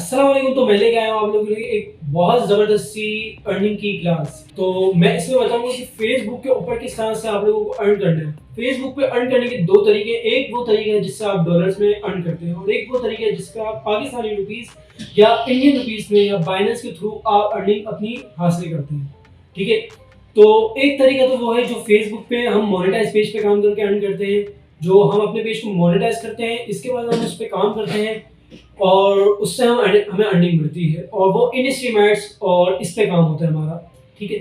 अस्सलाम वालेकुम। तो मैं लेके आया हूँ आप लोगों के लिए एक बहुत ज़बरदस्त सी अर्निंग की क्लास। तो मैं इसमें बताऊँगा कि फ़ेसबुक के ऊपर किस तरह से आप लोगों को अर्न करना है। फ़ेसबुक पे अर्न करने के 2 तरीके हैं। एक वो तरीका है जिससे आप डॉलर्स में अर्न करते हैं और एक वो तरीका है जिसपे आप पाकिस्तानी रुपीज़ या इंडियन रुपीज़ में या बाइनेंस के थ्रू आप अर्निंग अपनी हासिल करते हैं। ठीक है? तो एक तरीका तो वो है जो फ़ेसबुक पे हम मोनेटाइज़ पेज पे काम करके अर्न करते हैं। जो हम अपने पेज को मोनेटाइज़ करते हैं, इसके बाद हम उस पे काम करते हैं और उससे हमें अर्निंग मिलती है और वो इन स्ट्रीम्स और इस पे काम होता है हमारा। ठीक है?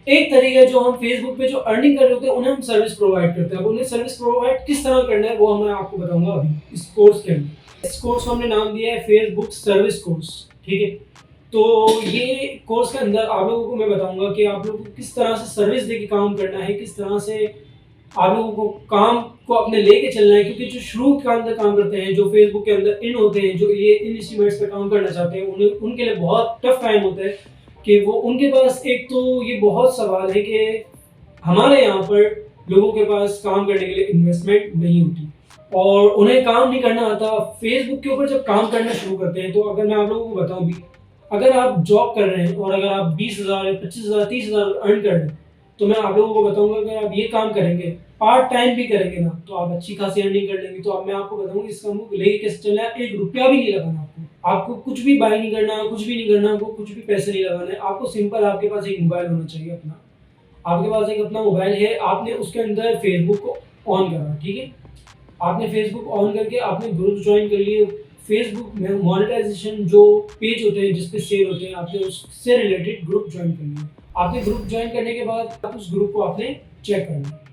एक तरीका है जो हम फेसबुक पे जो अर्निंग कर रहे होते हैं उन्हें हम सर्विस प्रोवाइड करते हैं। अब उन्हें सर्विस प्रोवाइड किस तरह करना है वो मैं आपको बताऊंगा अभी इस कोर्स के अंदर। इस कोर्स को हमने नाम दिया है फेसबुक सर्विस कोर्स। ठीक है? तो ये कोर्स के अंदर आप लोगों को मैं बताऊंगा कि आप लोगों को किस तरह से सर्विस देके काम करना है, किस तरह से आप लोगों को काम को अपने लेके चलना है। क्योंकि जो शुरू के अंदर काम करते हैं, जो फेसबुक के अंदर इन होते हैं, जो ये इन एस्टिमेट्स पे काम करना चाहते हैं, उन्हें उनके लिए बहुत टफ टाइम होता है कि वो उनके पास एक तो ये बहुत सवाल है कि हमारे यहाँ पर लोगों के पास काम करने के लिए इन्वेस्टमेंट नहीं होती और उन्हें काम नहीं करना आता। फेसबुक के ऊपर जब काम करना शुरू करते हैं तो अगर मैं आप लोगों को बताऊं भी, अगर आप जॉब कर रहे हैं और अगर आप 20,000 या 25,000 30,000 अर्न कर रहे हैं तो मैं आप लोगों को बताऊंगा अगर आप ये काम करेंगे, पार्ट टाइम भी करेंगे ना, तो आप अच्छी खासी अर्निंग कर लेंगे। तो अब मैं आपको बताऊंगा इस काम को लेके कैसे चलना है। 1 रुपया भी नहीं लगाना आपको, आपको कुछ भी बाय नहीं करना, कुछ भी नहीं करना, आपको कुछ भी पैसे नहीं लगाने। आपको सिंपल आपके पास एक मोबाइल होना चाहिए अपना। आपके पास एक अपना मोबाइल है, आपने उसके अंदर फेसबुक को ऑन करा। ठीक है? आपने फेसबुक ऑन करके आपने ग्रुप ज्वाइन कर लिए। फेसबुक में मोनेटाइजेशन जो पेज होते हैं जिस पे सेल होते हैं, आपने उससे रिलेटेड ग्रुप ज्वाइन कर लिया। आपने ग्रुप ज्वाइन करने के बाद आप उस ग्रुप को आपने चेक करना है।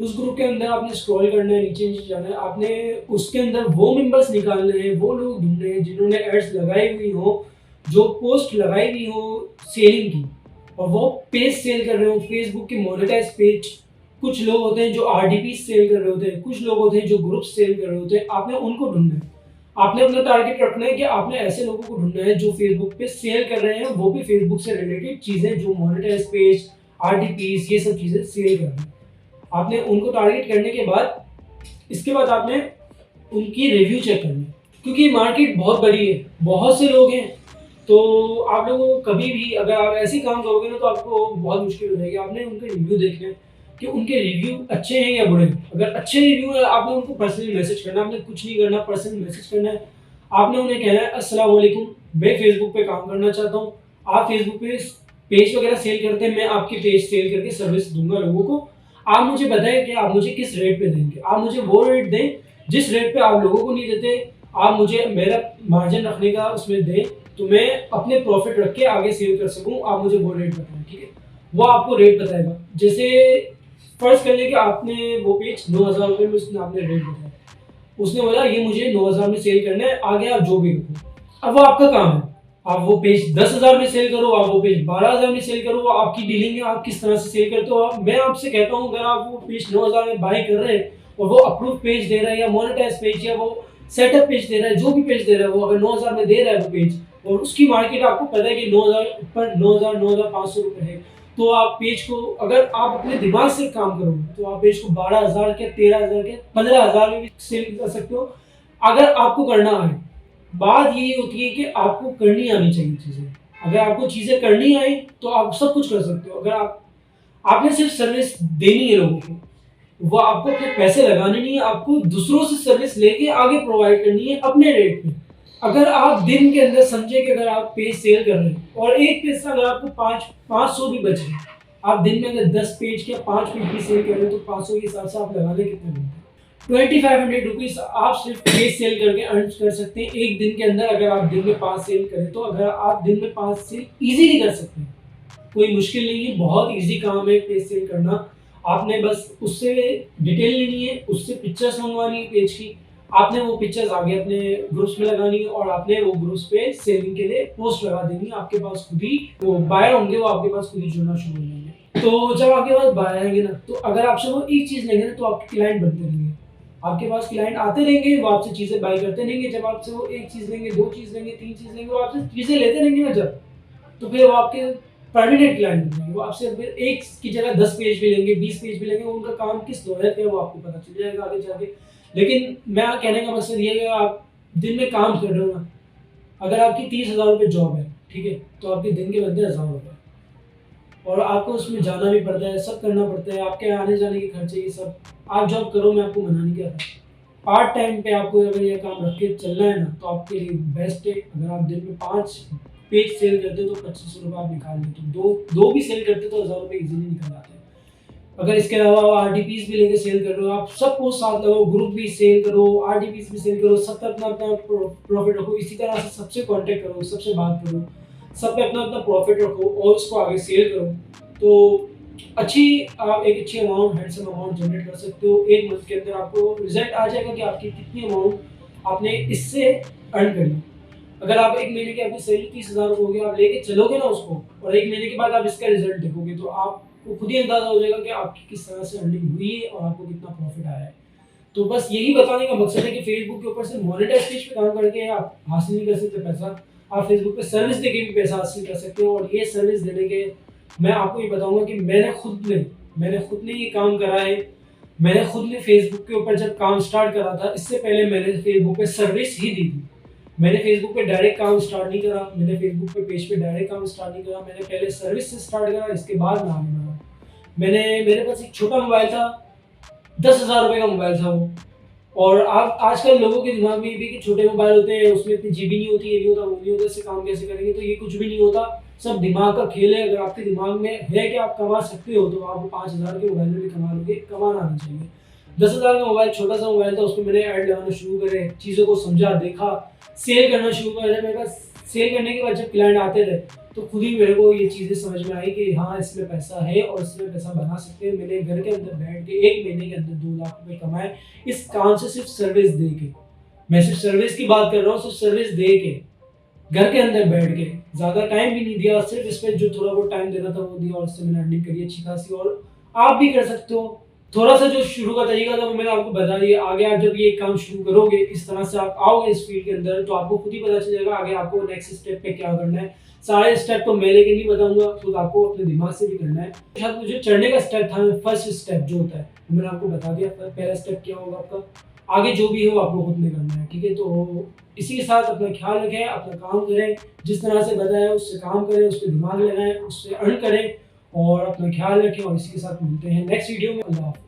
उस ग्रुप के अंदर आपने स्क्रॉल करना है, नीचे नीचे जाना है। आपने उसके अंदर वो मेंबर्स निकालने हैं, वो लोग ढूंढने हैं जिन्होंने एड्स लगाई हुई हो, जो पोस्ट लगाई हुई हो सेलिंग की और वो पेज सेल कर रहे हो, फेसबुक के मोनेटाइज पेज। कुछ लोग होते हैं जो आरडीपी सेल कर रहे होते हैं, कुछ लोग होते हैं जो ग्रुप सेल कर रहे होते हैं। आपने उनको ढूंढना है। आपने अपना टारगेट रखना है कि आपने ऐसे लोगों को ढूंढना है जो फेसबुक पे सेल कर रहे हैं, वो भी फेसबुक से रिलेटेड चीजें, जो मोनेटाइज पेज, आरडीपीज, ये सब चीजें सेल कर रहे हैं। आपने उनको टारगेट करने के बाद इसके बाद आपने उनकी रिव्यू चेक करनी है। क्योंकि मार्केट बहुत बड़ी है, बहुत से लोग हैं। तो आप लोगों को कभी भी अगर आप ऐसे काम करोगे ना तो आपको बहुत मुश्किल हो जाएगी। आपने उनके रिव्यू देखने हैं कि उनके रिव्यू अच्छे हैं या बुरे हैं। अगर अच्छे रिव्यू है आपने उनको पर्सनली मैसेज करना है। आपने कुछ नहीं करना, पर्सनली मैसेज करना है। आपने उन्हें कहना है अस्सलाम वालेकुम, मैं फेसबुक पे काम करना चाहता हूँ। आप फेसबुक पे पेज वगैरह सेल करते हैं, मैं आपके पेज सेल करके सर्विस दूंगा लोगों को। आप मुझे बताएं कि आप मुझे किस रेट पे देंगे। आप मुझे वो रेट दें जिस रेट पे आप लोगों को नहीं देते। आप मुझे मेरा मार्जिन रखने का उसमें दें तो मैं अपने प्रॉफिट रख के आगे सेल कर सकूं। आप मुझे वो रेट बताएं। ठीक है? वो आपको रेट बताएगा। जैसे फर्ज कर लें कि आपने वो पेज 9,000 रुपये में उसने आपने रेट बताया। उसने बोला ये मुझे 9,000 में सेल करना है, आगे आप जो भी रखो। अब वो आपका काम है। आप वो पेज 10,000 में सेल करो, आप वो पेज 12,000 में सेल करो, वो आपकी डीलिंग है, आप किस तरह से सेल करते हो। मैं आपसे कहता हूँ अगर आप वो पेज 9,000 में बाय कर रहे हैं और वो अप्रूव पेज दे रहा है या मोनेटाइज पेज या वो सेटअप पेज दे रहा है, जो भी पेज दे रहा है, वो अगर 9,000 में दे रहा है वो पेज और उसकी मार्केट आपको पता है कि 9,000 ऊपर 9,000 9,500 रुपये है, तो आप पेज को अगर आप अपने दिमाग से काम करोगे तो आप पेज को 12,000 के, 13,000 के, 15,000 में भी सेल कर सकते हो अगर आपको करना है। बात यही होती है कि आपको करनी आनी चाहिए चीज़ें। अगर आपको चीज़ें करनी आए तो आप सब कुछ कर सकते हो। अगर आपने सिर्फ सर्विस देनी है लोगों को, वो आपको अपने पैसे लगाने नहीं है, आपको दूसरों से सर्विस लेके आगे प्रोवाइड करनी है अपने रेट पे। अगर आप दिन के अंदर समझे कि अगर आप पेज सेल कर रहे हैं और एक पेज से अगर आपको 500 भी बच गए, आप दिन में अगर 10 पेज या 5 पेज भी सेल कर रहे हैं तो 500 के हिसाब से आप लगाने कितने बनते हैं? 2500 रुपीज आप सिर्फ पेज सेल करके अर्न कर सकते हैं एक दिन के अंदर। अगर आप दिन में 5 सेल करें तो अगर आप दिन में 5 सेल इजीली कर सकते हैं, कोई मुश्किल नहीं है, बहुत इजी काम है पेज सेल करना। आपने बस उससे डिटेल लेनी है, उससे पिक्चर्स मंगवानी है पेज की। आपने वो पिक्चर्स आगे अपने ग्रुप्स में लगानी है और आपने वो ग्रुप्स पे सेलिंग के लिए पोस्ट लगा देनी है। आपके पास खुद ही वो बायर होंगे, वो आपके पास खुद ही जुड़ना शुरू हो जाएंगे। तो जब आपके पास बायर आएंगे ना, तो अगर आपसे वो एक चीज़ लेंगे ना तो आपके क्लाइंट बनते रहेंगे। आपके पास क्लाइंट आते रहेंगे, वो आपसे चीज़ें बाय करते रहेंगे। जब आपसे वो एक चीज़ लेंगे, 2 चीज़ लेंगे, 3 चीज़ लेंगे, वो आपसे चीज़ें लेते रहेंगे ना जब, तो फिर वो आपके परमानेंट क्लाइंट बन जाएंगे। वो आपसे फिर एक की जगह 10 पेज भी लेंगे, 20 पेज भी लेंगे। उनका काम किस नौयत का है वो आपको पता चल जाएगा आगे जाके। लेकिन मैं कहने का मकसद ये है कि आप दिन में काम कर रहे हो ना, अगर आपकी 30,000 रुपये जॉब है, ठीक है, तो आपके दिन के बनते हैं 1,000 रुपये, और आपको उसमें जाना भी पड़ता है, सब करना पड़ता है, आपके आने जाने के खर्चे ये सब। आप जॉब करो, मैं आपको मना नहीं कर रहा। पार्ट टाइम पे आपको अगर ये काम रख के चलना है ना, तो आपके लिए बेस्ट है। अगर आप दिन में 5 पेज सेल करते हो तो 2500 रुपये आप निकाल लेते हो, दो भी सेल करते हो तो 1,000 रुपये ईजिली निकल जाते हैं। अगर इसके अलावा आरडीपीस भी लेके सेल कर रहे हो, आप सब पोस्ट साथ लगाओ, ग्रुप भी सेल करो, आरडीपीस भी सेल करो, सब पे अपना अपना प्रॉफिट रखो। इसी तरह से सबसे कांटेक्ट करो, सबसे बात करो, सब पे अपना अपना प्रॉफिट रखो और उसको आगे सेल करो। तो आप एक अच्छी अमाउंट, हैंडसम अमाउंट जनरेट कर सकते हो। 1 मंथ के अंदर आपको रिजल्ट आ जाएगा कि आपकी कितनी अमाउंट आपने इससे अर्न करी। अगर आप 1 महीने की आपकी सैलरी 30,000 होगी, आप लेके चलोगे ना उसको, और 1 महीने के बाद आप इसका रिजल्ट देखोगे, तो आपको खुद ही अंदाजा हो जाएगा कि आपकी किस तरह से अर्निंग हुई है और आपको कितना प्रॉफिट आया है। तो बस यही बताने का मकसद है कि फेसबुक के ऊपर से मोनेटाइजेशन पे काम करके आप हासिल नहीं कर सकते पैसा, आप फेसबुक पे सर्विस देके भी पैसा हासिल कर सकते हो। और ये सर्विस देने के मैं आपको ये बताऊंगा कि मैंने खुद ने ये काम करा है। मैंने खुद ने फेसबुक के ऊपर जब काम स्टार्ट करा था, इससे पहले मैंने फेसबुक पे सर्विस ही दी थी। मैंने फेसबुक पे डायरेक्ट काम स्टार्ट नहीं करा, मैंने फेसबुक पे पेज पे डायरेक्ट काम स्टार्ट नहीं करा, मैंने पहले सर्विस से स्टार्ट करा, इसके बाद मैं आगे बढ़ा। मेरे पास एक छोटा मोबाइल था, 10,000 रुपये का मोबाइल था वो। और आप आजकल लोगों के दिमाग में ये भी कि छोटे मोबाइल होते हैं, उसमें इतनी जीबी नहीं होती, ये नहीं होता, वो नहीं होता, इससे काम कैसे करेंगे। तो ये कुछ भी नहीं होता, सब दिमाग का खेल है। अगर आपके दिमाग में है कि आप कमा सकते हो, तो आप 5,000 के मोबाइल में भी कमा लोगे। कमाना आना चाहिए। 10,000 का मोबाइल छोटा सा मोबाइल था, उसमें मैंने ऐड लगाना शुरू करे, चीज़ों को समझा, देखा, सेल करना शुरू करा। मेरे पास सेल करने के बाद जब क्लाइंट आते थे, तो खुद ही मेरे को ये चीज़ें समझ में आई कि हाँ, इसमें पैसा है और इसमें पैसा बना सकते हैं। मैंने घर के अंदर बैठ के 1 महीने के अंदर 2 लाख रुपए कमाए, इस काम से सिर्फ सर्विस दे के। मैं सिर्फ सर्विस की बात कर रहा हूँ, सिर्फ सर्विस दे के, घर के अंदर बैठ के। ज़्यादा टाइम भी नहीं दिया, सिर्फ इस पे जो थोड़ा बहुत टाइम देना था वो दिया, और इससे मैंने अर्निंग करी अच्छी खासी। और आप भी कर सकते हो। थोड़ा सा जो शुरू का तरीका था वो मैंने आपको बता दिया। आगे आप जब ये काम शुरू करोगे, इस तरह से आप आओगे इस फील्ड के अंदर, तो आपको खुद ही पता चल जाएगा आगे आपको नेक्स्ट स्टेप पे क्या करना है। सारे स्टेप तो मैं लेके नहीं बताऊंगा, खुद आपको अपने दिमाग से भी करना है। शायद मुझे चढ़ने का स्टेप था, फर्स्ट स्टेप जो होता है वो मैंने आपको बता दिया। पहला स्टेप क्या होगा आपका, आगे जो भी हो आपको खुद में करना है, ठीक है। तो इसी के साथ अपना ख्याल रखें, अपना काम करें, जिस तरह से बताया उससे काम करें, उस पर दिमाग लगाएं, उससे अर्न करें, और अपना ख्याल रखें। और इसी के साथ मिलते हैं नेक्स्ट वीडियो में। अल्लाह हाफ़िज़।